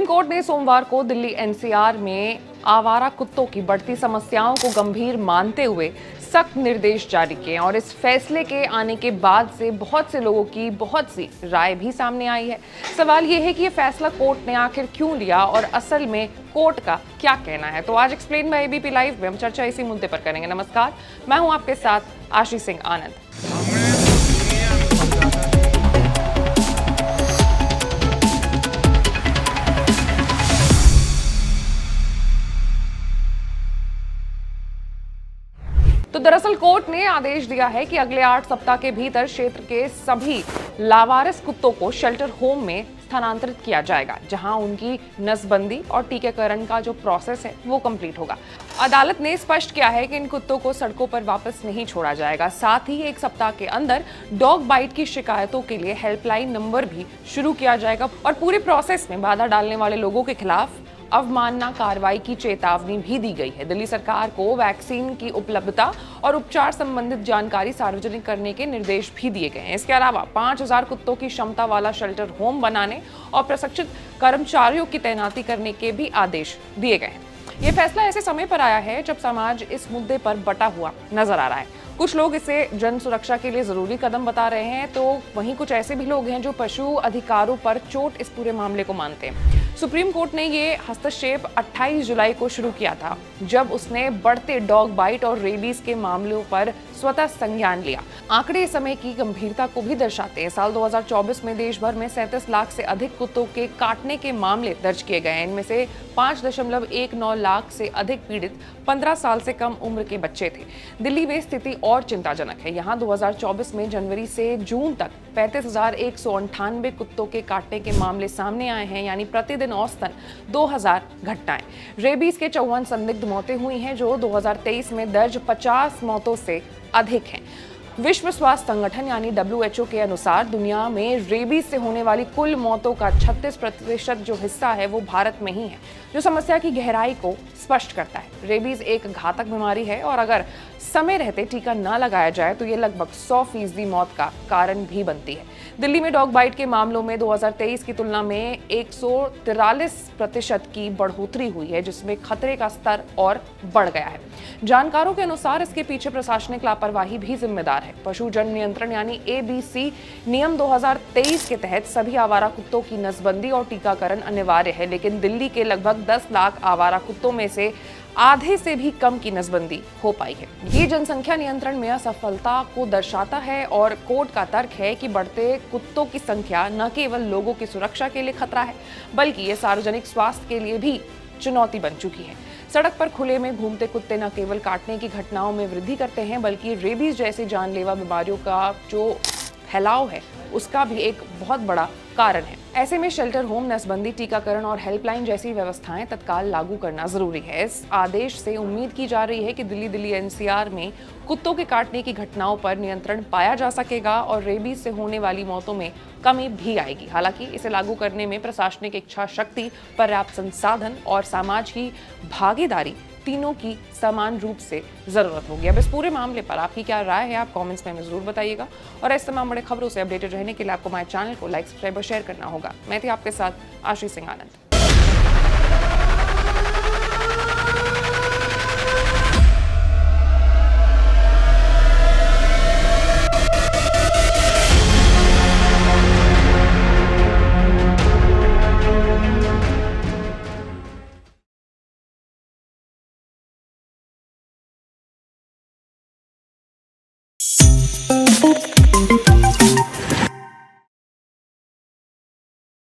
Supreme court ने सोमवार को दिल्ली एनसीआर में आवारा कुत्तों की बढ़ती समस्याओं को गंभीर मानते हुए सख्त निर्देश जारी किए और इस फैसले के आने के बाद से बहुत से लोगों की बहुत सी राय भी सामने आई है। सवाल यह है कि यह फैसला कोर्ट ने आखिर क्यों लिया और असल में कोर्ट का क्या कहना है। तो आज एक्सप्लेन बाय एबीपी लाइव में हम चर्चा इसी मुद्दे पर करेंगे। नमस्कार, मैं हूं आपके साथ आशीष सिंह आनंद। तो दरअसल कोर्ट ने आदेश दिया है कि अगले 8 सप्ताह के भीतर क्षेत्र के सभी लावारिस कुत्तों को शेल्टर होम में स्थानांतरित किया जाएगा, जहां उनकी नसबंदी और टीकाकरण का जो प्रोसेस है वो कंप्लीट होगा। अदालत ने स्पष्ट किया है कि इन कुत्तों को सड़कों पर वापस नहीं छोड़ा जाएगा। साथ ही 1 सप्ताह के अंदर डॉग बाइट की शिकायतों के लिए हेल्पलाइन नंबर भी शुरू किया जाएगा और पूरे प्रोसेस में बाधा डालने वाले लोगों के खिलाफ अवमानना कार्रवाई की चेतावनी भी दी गई है। दिल्ली सरकार को वैक्सीन की उपलब्धता और उपचार संबंधित जानकारी सार्वजनिक करने के निर्देश भी दिए गए हैं। इसके अलावा 5000 कुत्तों की क्षमता वाला शेल्टर होम बनाने और प्रशिक्षित कर्मचारियों की तैनाती करने के भी आदेश दिए गए हैं। ये फैसला ऐसे समय पर आया है जब समाज इस मुद्दे पर बटा हुआ नजर आ रहा है। कुछ लोग इसे जन सुरक्षा के लिए जरूरी कदम बता रहे हैं, तो वहीं कुछ ऐसे भी लोग हैं जो पशु अधिकारों पर चोट इस पूरे मामले को मानते हैं। सुप्रीम कोर्ट ने ये हस्तक्षेप 28 जुलाई को शुरू किया था, जब उसने बढ़ते डॉग बाइट और रेबीज के मामलों पर स्वतः संज्ञान लिया। आंकड़े इस समय की गंभीरता को भी दर्शाते हैं। साल 2024 में देश भर में 37 लाख से अधिक कुत्तों के काटने के मामले दर्ज किए गए हैं। इनमें से 5.19 लाख से अधिक पीड़ित 15 साल से कम उम्र के बच्चे थे। दिल्ली में स्थिति और चिंताजनक है। यहाँ 2024 में जनवरी से जून तक 35,198 कुत्तों के काटने के मामले सामने आए हैं, यानी प्रतिदिन औसतन 2000 घटनाएं। रेबीज के 54 संदिग्ध मौतें हुई हैं, जो 2023 में दर्ज 50 मौतों से अधिक हैं। विश्व स्वास्थ्य संगठन यानी WHO के अनुसार दुनिया में रेबीज से होने वाली कुल मौतों का 36% जो हिस्सा है वो भारत में ही है, जो समस्या की गहराई को स्पष्ट करता है। रेबीज एक घातक बीमारी है और अगर समय रहते टीका न लगाया जाए तो ये लगभग 100% मौत का कारण भी बनती है। दिल्ली में डॉग बाइट के मामलों में 2023 की तुलना में 143% की बढ़ोतरी हुई है, जिसमें खतरे का स्तर और बढ़ गया है। जानकारों के अनुसार इसके पीछे प्रशासनिक लापरवाही भी जिम्मेदार है। पशु जन नियंत्रण यानी ABC नियम 2023 के तहत सभी आवारा कुत्तों की नसबंदी और टीकाकरण अनिवार्य है, लेकिन दिल्ली के लगभग 10 लाख आवारा कुत्तों में से आधे से भी कम की नसबंदी हो पाई है। ये जनसंख्या नियंत्रण में असफलता को दर्शाता है और कोर्ट का तर्क है कि बढ़ते कुत्तों की संख्या न केवल लोगों की सुरक्षा के लिए खतरा है, बल्कि ये सार्वजनिक स्वास्थ्य के लिए भी चुनौती बन चुकी है। सड़क पर खुले में घूमते कुत्ते न केवल काटने की घटनाओं में वृद्धि करते हैं, बल्कि रेबीज जैसी जानलेवा बीमारियों का जो फैलाव है उसका भी एक बहुत बड़ा कारण है। ऐसे में शेल्टर होम, नसबंदी, टीकाकरण और हेल्पलाइन जैसी व्यवस्थाएं तत्काल लागू करना जरूरी है। इस आदेश से उम्मीद की जा रही है कि दिल्ली एनसीआर में कुत्तों के काटने की घटनाओं पर नियंत्रण पाया जा सकेगा और रेबीज से होने वाली मौतों में कमी भी आएगी। हालांकि इसे लागू करने में प्रशासनिक इच्छा शक्ति, पर्याप्त संसाधन और समाज की भागीदारी तीनों की समान रूप से जरूरत होगी। अब इस पूरे मामले पर आपकी क्या राय है, आप कमेंट्स में जरूर बताइएगा और ऐसे तमाम बड़े खबरों से अपडेटेड रहने के लिए आपको हमारे चैनल को लाइक, सब्सक्राइब और शेयर करना होगा। मैं थी आपके साथ आशीष सिंह आनंद।